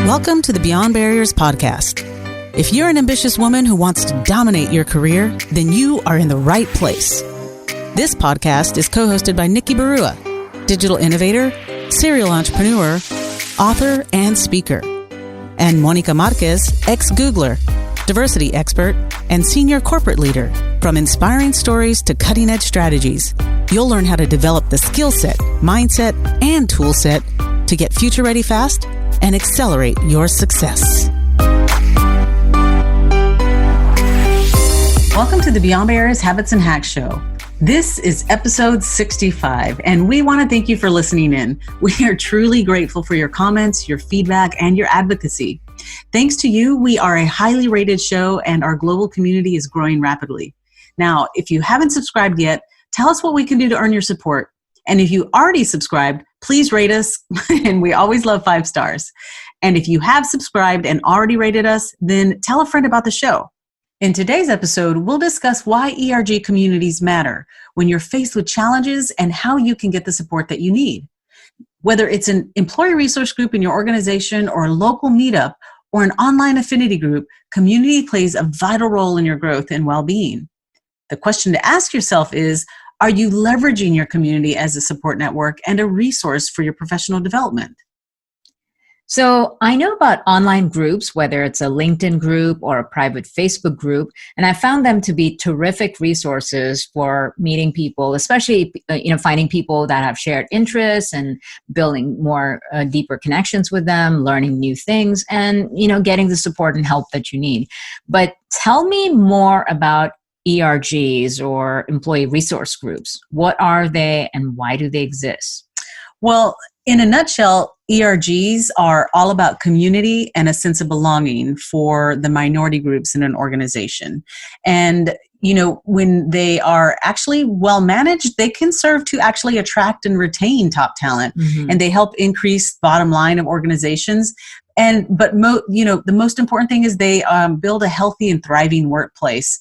Welcome to the Beyond Barriers podcast. If you're an ambitious woman who wants to dominate your career, then you are in the right place. This podcast is co-hosted by Nikki Barua, digital innovator, serial entrepreneur, author, and speaker, and Monica Marquez, ex-Googler, diversity expert, and senior corporate leader. From inspiring stories to cutting-edge strategies, you'll learn how to develop the skill set, mindset, and tool set to get future-ready fast and accelerate your success. Welcome to the Beyond Barriers Habits and Hacks Show. This is episode 65, and we want to thank you for listening in. We are truly grateful for your comments, your feedback, and your advocacy. Thanks to you, we are a highly rated show, and our global community is growing rapidly. Now, if you haven't subscribed yet, tell us what we can do to earn your support. And if you already subscribed, please rate us, and we always love 5 stars. And if you have subscribed and already rated us, then tell a friend about the show. In today's episode, we'll discuss why ERG communities matter when you're faced with challenges and how you can get the support that you need. Whether it's an employee resource group in your organization or a local meetup or an online affinity group, community plays a vital role in your growth and well-being. The question to ask yourself is, are you leveraging your community as a support network and a resource for your professional development? So I know about online groups, whether it's a LinkedIn group or a private Facebook group, and I found them to be terrific resources for meeting people, especially finding people that have shared interests and building more deeper connections with them, learning new things, and getting the support and help that you need. But tell me more about ERGs or employee resource groups. What are they and why do they exist? Well, in a nutshell, ERGs are all about community and a sense of belonging for the minority groups in an organization. And, when they are actually well managed, they can serve to actually attract and retain top talent. Mm-hmm. And they help increase bottom line of organizations. But the most important thing is they build a healthy and thriving workplace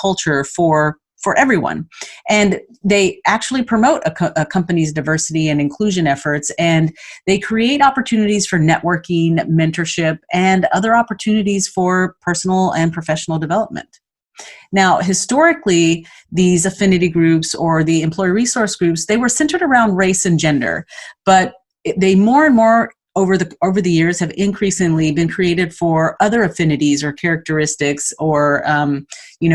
culture for everyone. And they actually promote a company's diversity and inclusion efforts, and they create opportunities for networking, mentorship, and other opportunities for personal and professional development. Now, historically, these affinity groups or the employee resource groups, they were centered around race and gender, but they more and more over the years have increasingly been created for other affinities or characteristics or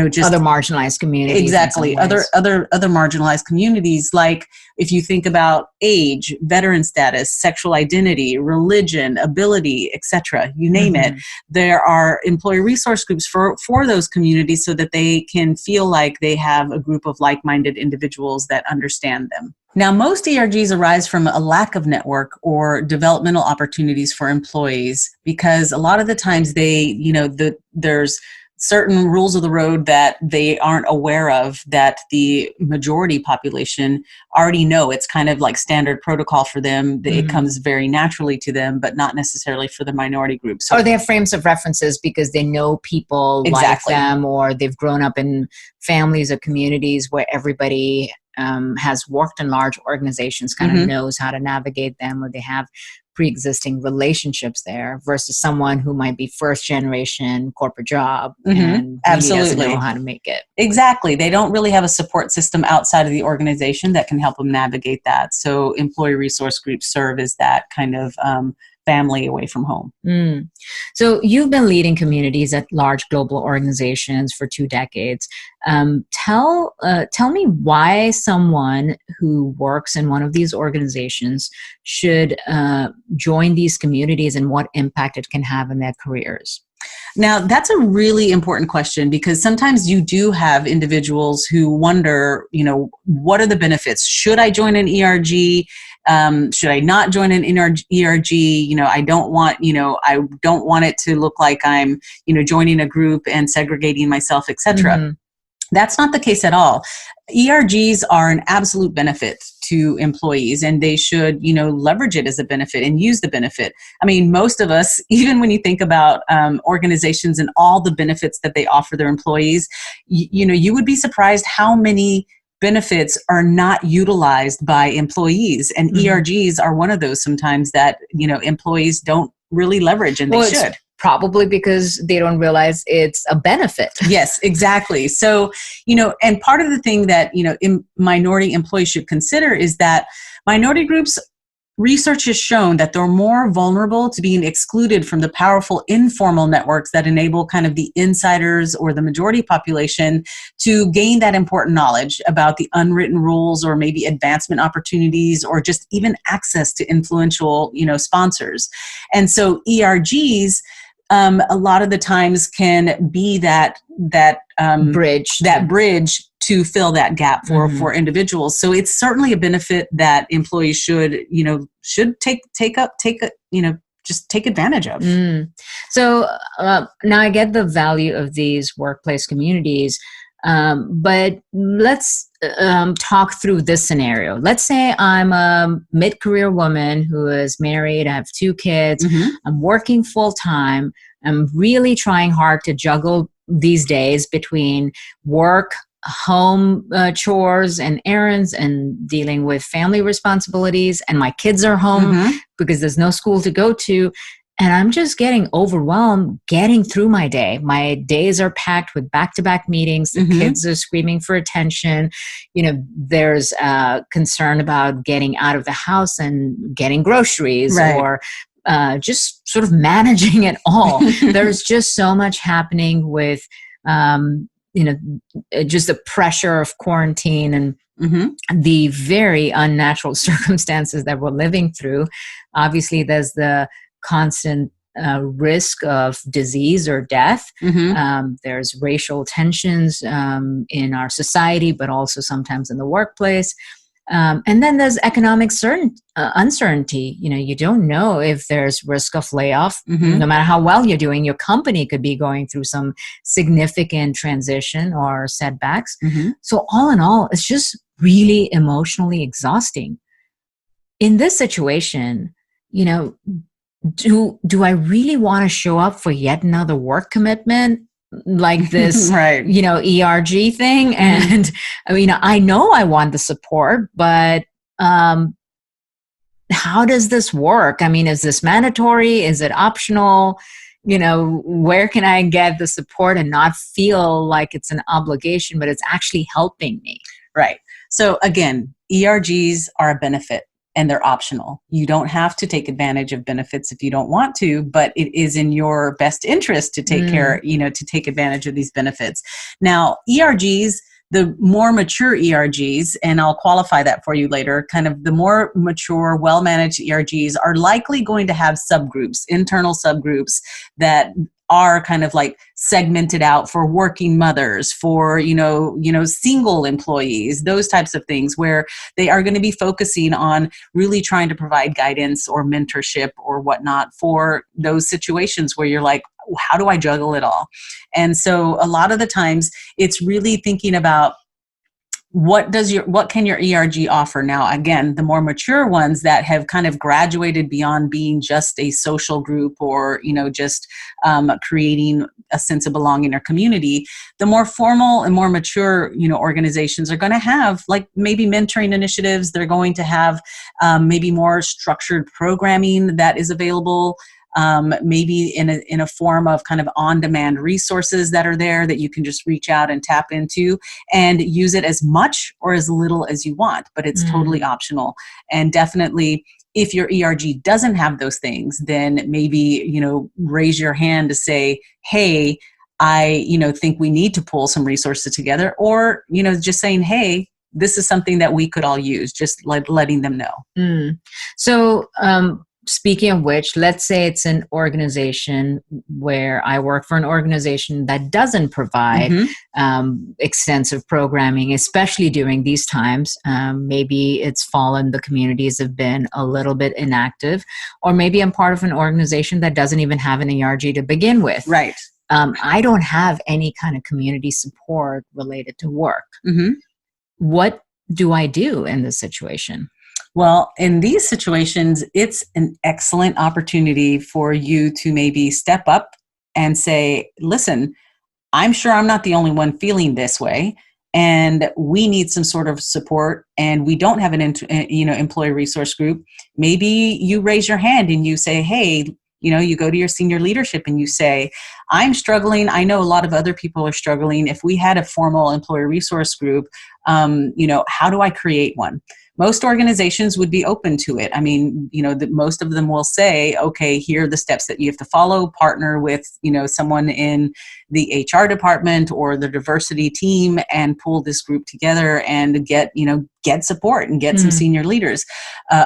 just other marginalized communities. Exactly. Other marginalized communities, like if you think about age, veteran status, sexual identity, religion, ability, etc., you name it. There are employee resource groups for those communities so that they can feel like they have a group of like-minded individuals that understand them. Now, most ERGs arise from a lack of network or developmental opportunities for employees because a lot of the times there's certain rules of the road that they aren't aware of that the majority population already know. It's kind of like standard protocol for them. Mm-hmm. It comes very naturally to them, but not necessarily for the minority groups. So, or they have frames of references because they know people exactly. like them, or they've grown up in families or communities where everybody has worked in large organizations, kind of knows how to navigate them, or they have pre-existing relationships there, versus someone who might be first generation corporate job and really doesn't know how to make it. Exactly. They don't really have a support system outside of the organization that can help them navigate that. So employee resource groups serve as that kind of family away from home. So you've been leading communities at large global organizations for 2 decades. Tell me why someone who works in one of these organizations should join these communities and what impact it can have in their careers. Now, that's a really important question because sometimes you do have individuals who wonder, what are the benefits? Should I join an ERG? Should I not join an ERG? I don't want it to look like I'm, joining a group and segregating myself, etc. That's not the case at all. ERGs are an absolute benefit to employees, and they should, leverage it as a benefit and use the benefit. I mean, most of us, even when you think about organizations and all the benefits that they offer their employees, you would be surprised how many benefits are not utilized by employees, and ERGs are one of those sometimes that employees don't really leverage, and they should. Probably because they don't realize it's a benefit. Yes, exactly. So, and part of the thing that, minority employees should consider is that minority groups, research has shown that they're more vulnerable to being excluded from the powerful informal networks that enable kind of the insiders or the majority population to gain that important knowledge about the unwritten rules, or maybe advancement opportunities, or just even access to influential, sponsors. And so ERGs, a lot of the times can be that bridge to fill that gap for individuals. So it's certainly a benefit that employees should take advantage of. So now I get the value of these workplace communities, but let's talk through this scenario. Let's say I'm a mid-career woman who is married, I have 2 kids, I'm working full-time, I'm really trying hard to juggle these days between work, home chores and errands, and dealing with family responsibilities, and my kids are home because there's no school to go to. And I'm just getting overwhelmed getting through my day. My days are packed with back-to-back meetings. The kids are screaming for attention. There's concern about getting out of the house and getting groceries, or just sort of managing it all. There's just so much happening with, just the pressure of quarantine and the very unnatural circumstances that we're living through. Obviously, there's the constant risk of disease or death. There's racial tensions in our society, but also sometimes in the workplace. And then there's economic uncertainty. You don't know if there's risk of layoff. No matter how well you're doing, your company could be going through some significant transition or setbacks. So all in all, it's just really emotionally exhausting. In this situation, do I really want to show up for yet another work commitment like this, ERG thing? And I know I want the support, but how does this work? Is this mandatory? Is it optional? Where can I get the support and not feel like it's an obligation, but it's actually helping me? Right. So again, ERGs are a benefit, and they're optional. You don't have to take advantage of benefits if you don't want to, but it is in your best interest to take to take advantage of these benefits. Now, ERGs, the more mature ERGs, and I'll qualify that for you later, kind of the more mature, well-managed ERGs are likely going to have subgroups, internal subgroups that are kind of like segmented out for working mothers, for, single employees, those types of things, where they are going to be focusing on really trying to provide guidance or mentorship or whatnot for those situations where you're like, how do I juggle it all? And so a lot of the times it's really thinking about what can your ERG offer? Now, again, the more mature ones that have kind of graduated beyond being just a social group or, just creating a sense of belonging or community, the more formal and more mature, organizations are going to have like maybe mentoring initiatives. They're going to have maybe more structured programming that is available. Maybe in a form of kind of on-demand resources that are there that you can just reach out and tap into and use it as much or as little as you want, but it's totally optional. And definitely, if your ERG doesn't have those things, then maybe, raise your hand to say, hey, I, think we need to pull some resources together, or, just saying, hey, this is something that we could all use, just like letting them know. So, speaking of which, let's say it's an organization where I work for an organization that doesn't provide extensive programming, especially during these times. Maybe it's fallen, the communities have been a little bit inactive, or maybe I'm part of an organization that doesn't even have an ERG to begin with. Right. I don't have any kind of community support related to work. What do I do in this situation? Well, in these situations, it's an excellent opportunity for you to maybe step up and say, listen, I'm sure I'm not the only one feeling this way, and we need some sort of support, and we don't have an employee resource group. Maybe you raise your hand and you say, hey, You go to your senior leadership and you say, I'm struggling. I know a lot of other people are struggling. If we had a formal employee resource group, how do I create one? Most organizations would be open to it. I mean, most of them will say, okay, here are the steps that you have to follow, partner with, someone in the HR department or the diversity team and pull this group together and get support and get some senior leaders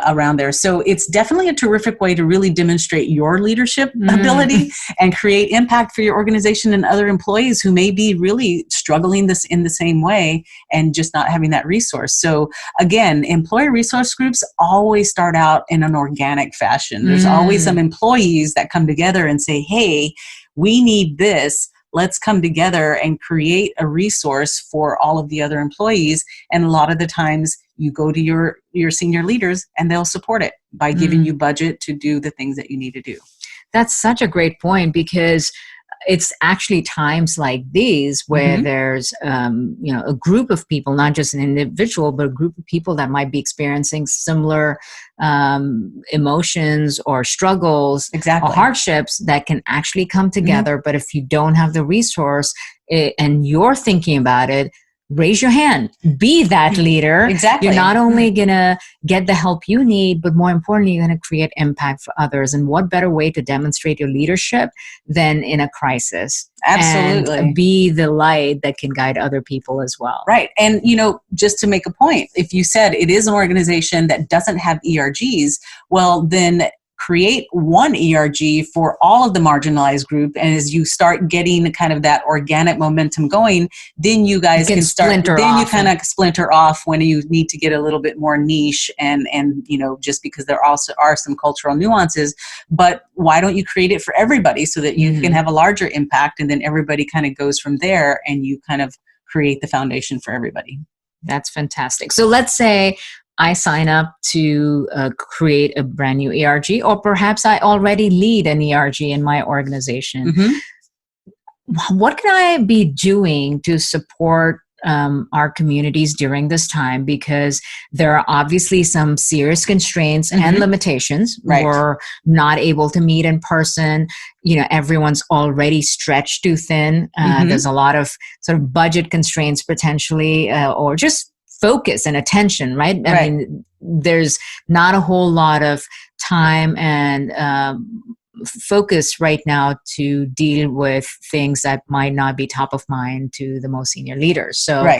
around there. So it's definitely a terrific way to really demonstrate your leadership ability and create impact for your organization and other employees who may be really struggling this in the same way and just not having that resource. So again, employee resource groups always start out in an organic fashion. There's always some employees that come together and say, hey, we need this. Let's come together and create a resource for all of the other employees. And a lot of the times you go to your senior leaders and they'll support it by giving you budget to do the things that you need to do. That's such a great point, because it's actually times like these where there's, a group of people, not just an individual, but a group of people that might be experiencing similar emotions or struggles or hardships that can actually come together. But if you don't have the resource and you're thinking about it, raise your hand, be that leader. Exactly. You're not only going to get the help you need, but more importantly, you're going to create impact for others. And what better way to demonstrate your leadership than in a crisis? Absolutely. And be the light that can guide other people as well. Right. And, just to make a point, if you said it is an organization that doesn't have ERGs, well, then create one ERG for all of the marginalized group. And as you start getting kind of that organic momentum going, then you guys can start, then you kind of splinter off when you need to get a little bit more niche and just because there also are some cultural nuances. But why don't you create it for everybody so that you can have a larger impact, and then everybody kind of goes from there and you kind of create the foundation for everybody. That's fantastic. So let's say I sign up to create a brand new ERG, or perhaps I already lead an ERG in my organization. What can I be doing to support our communities during this time? Because there are obviously some serious constraints and limitations. Right. We're not able to meet in person. Everyone's already stretched too thin. There's a lot of sort of budget constraints potentially, or just focus and attention, right? I mean, there's not a whole lot of time and focus right now to deal with things that might not be top of mind to the most senior leaders. So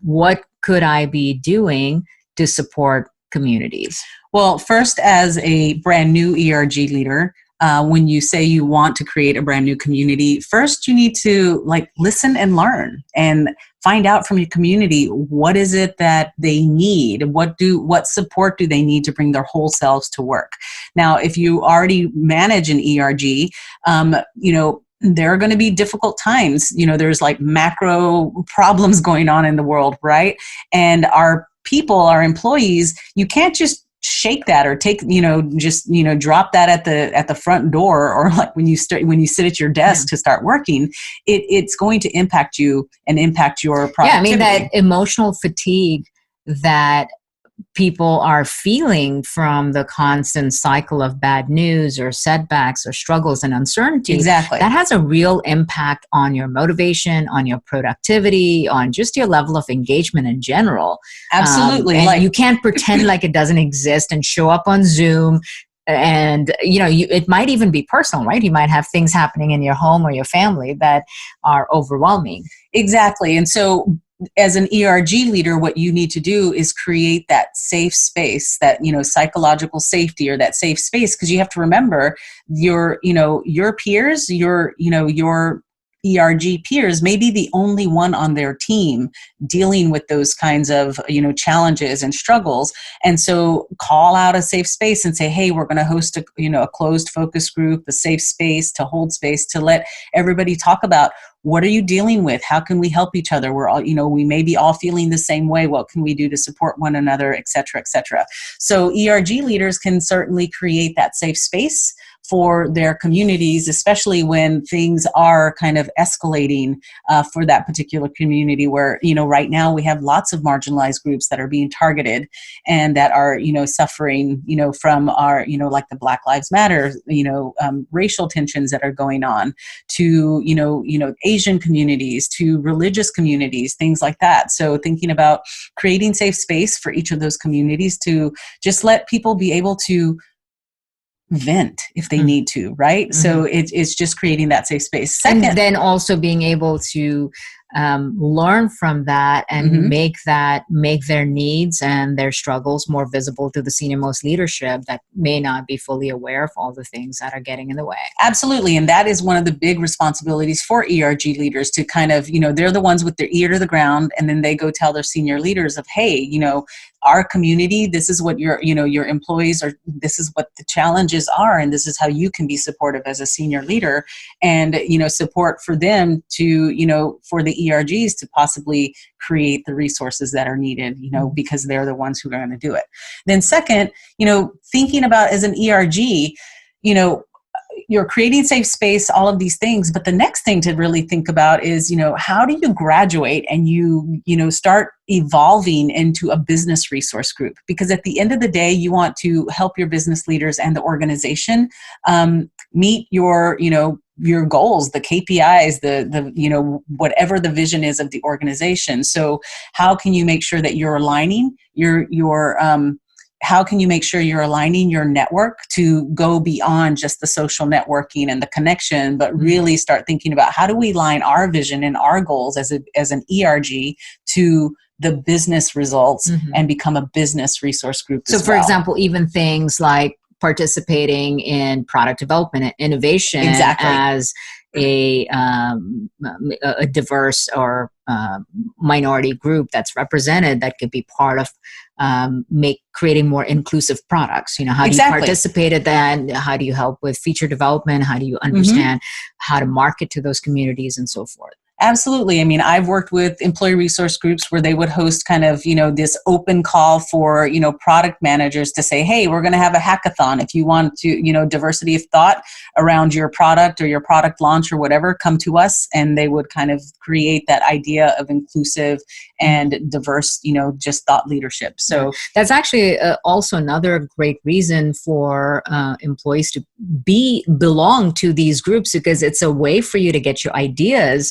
what could I be doing to support communities? Well, first, as a brand new ERG leader, when you say you want to create a brand new community, first you need to listen and learn and find out from your community, what is it that they need? What support do they need to bring their whole selves to work? Now, if you already manage an ERG, there are going to be difficult times. There's macro problems going on in the world, right? And our people, our employees, you can't just shake that or take, drop that at the front door, or when you sit at your desk to start working. It's going to impact you and impact your productivity. Yeah, I mean, that emotional fatigue that people are feeling from the constant cycle of bad news or setbacks or struggles and uncertainty. Exactly. That has a real impact on your motivation, on your productivity, on just your level of engagement in general. Absolutely. And you can't pretend like it doesn't exist and show up on Zoom. And, it might even be personal, right? You might have things happening in your home or your family that are overwhelming. Exactly. And so as an ERG leader, what you need to do is create that safe space, that, psychological safety, or that safe space, because you have to remember your peers, your ERG peers may be the only one on their team dealing with those kinds of, challenges and struggles. And so call out a safe space and say, hey, we're going to host a closed focus group, a safe space to hold space to let everybody talk about, what are you dealing with? How can we help each other? We're all, we may be all feeling the same way. What can we do to support one another, et cetera, et cetera. So ERG leaders can certainly create that safe space for their communities, especially when things are kind of escalating for that particular community where, right now we have lots of marginalized groups that are being targeted and that are, suffering, from our, like the Black Lives Matter, racial tensions that are going on to, Asian communities, to religious communities, things like that. So thinking about creating safe space for each of those communities to just let people be able to vent if they need to, right? So it's just creating that safe space. Second, and then also being able to learn from that and make their needs and their struggles more visible to the senior most leadership that may not be fully aware of all the things that are getting in the way. Absolutely. And that is one of the big responsibilities for ERG leaders to kind of, they're the ones with their ear to the ground, and then they go tell their senior leaders of, hey, our community, this is what your employees are, this is what the challenges are, and this is how you can be supportive as a senior leader, and, support for them to, for the ERGs to possibly create the resources that are needed, because they're the ones who are going to do it. Then second, thinking about as an ERG, you're creating safe space, all of these things. But the next thing to really think about is, how do you graduate and you start evolving into a business resource group? Because at the end of the day, you want to help your business leaders and the organization meet your goals, the KPIs, the whatever the vision is of the organization. So how can you make sure that you're aligning how can you make sure you're aligning your network to go beyond just the social networking and the connection, but really start thinking about how do we align our vision and our goals as an ERG to the business results and become a business resource group as well. So for example, even things like participating in product development and innovation as a diverse or minority group that's represented that could be part of creating more inclusive products. How do you participate in that? How do you help with feature development? How do you understand how to market to those communities and so forth? Absolutely. I mean, I've worked with employee resource groups where they would host kind of, this open call for, product managers to say, hey, we're going to have a hackathon. If you want to, diversity of thought around your product or your product launch or whatever, come to us. And they would kind of create that idea of inclusive and diverse, just thought leadership. So that's actually also another great reason for employees to belong to these groups, because it's a way for you to get your ideas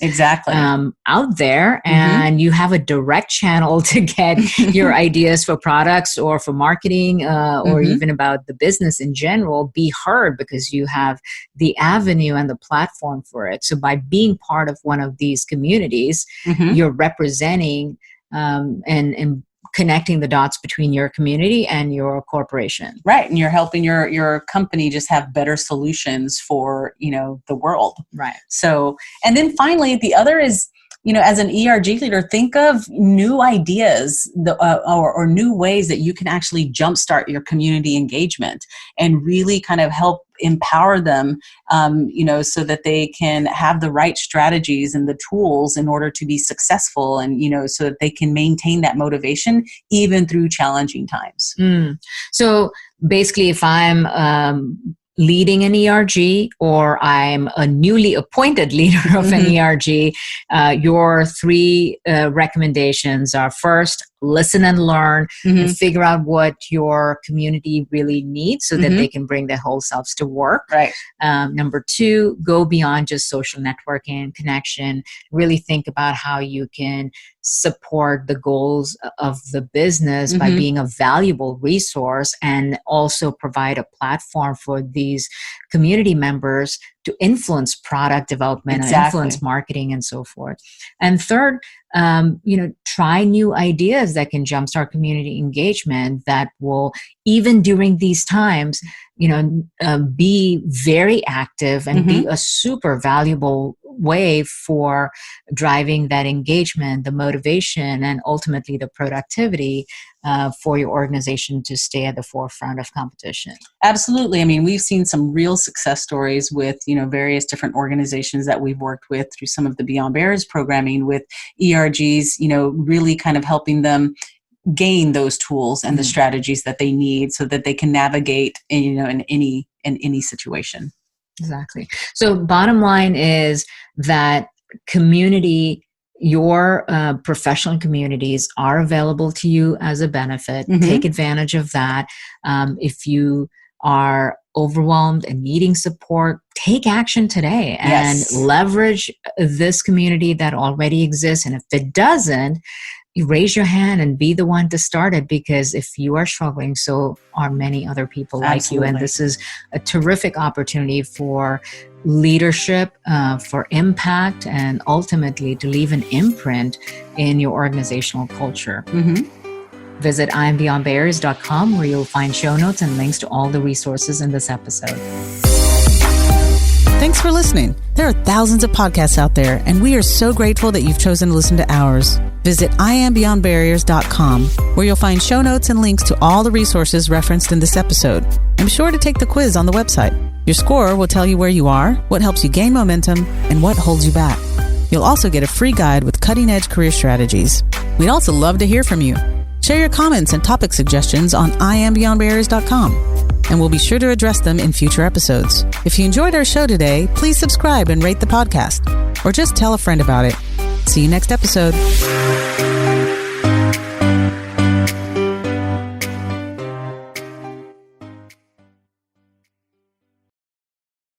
out there, and you have a direct channel to get your ideas for products or for marketing or even about the business in general be heard, because you have the avenue and the platform for it. So by being part of one of these communities, you're representing and connecting the dots between your community and your corporation. Right. And you're helping your company just have better solutions for, the world. Right. So, and then finally, the other is, as an ERG leader, think of new ideas or new ways that you can actually jumpstart your community engagement and really kind of help empower them, so that they can have the right strategies and the tools in order to be successful, and, so that they can maintain that motivation even through challenging times. So basically, if I'm leading an ERG or I'm a newly appointed leader of an ERG, your three recommendations are: first, listen and learn and figure out what your community really needs so that they can bring their whole selves to work. Right. Number two, go beyond just social networking and connection. Really think about how you can support the goals of the business by being a valuable resource, and also provide a platform for these community members to influence product development and influence marketing and so forth. And third, try new ideas that can jumpstart community engagement that will, even during these times, be very active and be a super valuable way for driving that engagement, the motivation, and ultimately the productivity for your organization to stay at the forefront of competition. Absolutely. I mean, we've seen some real success stories with, various different organizations that we've worked with through some of the Beyond Barriers programming with ERGs, really kind of helping them gain those tools and the strategies that they need so that they can navigate, in any situation. Exactly. So bottom line is that community, your professional communities are available to you as a benefit. Mm-hmm. Take advantage of that. If you are overwhelmed and needing support, take action today and leverage this community that already exists. And if it doesn't, you raise your hand and be the one to start it, because if you are struggling, so are many other people like you. And this is a terrific opportunity for leadership, for impact, and ultimately to leave an imprint in your organizational culture. Mm-hmm. Visit iambeyondbarriers.com, where you'll find show notes and links to all the resources in this episode. Thanks for listening. There are thousands of podcasts out there, and we are so grateful that you've chosen to listen to ours. Visit iambeyondbarriers.com, where you'll find show notes and links to all the resources referenced in this episode. And be sure to take the quiz on the website. Your score will tell you where you are, what helps you gain momentum, and what holds you back. You'll also get a free guide with cutting-edge career strategies. We'd also love to hear from you. Share your comments and topic suggestions on iambeyondbarriers.com. And we'll be sure to address them in future episodes. If you enjoyed our show today, please subscribe and rate the podcast, or just tell a friend about it. See you next episode.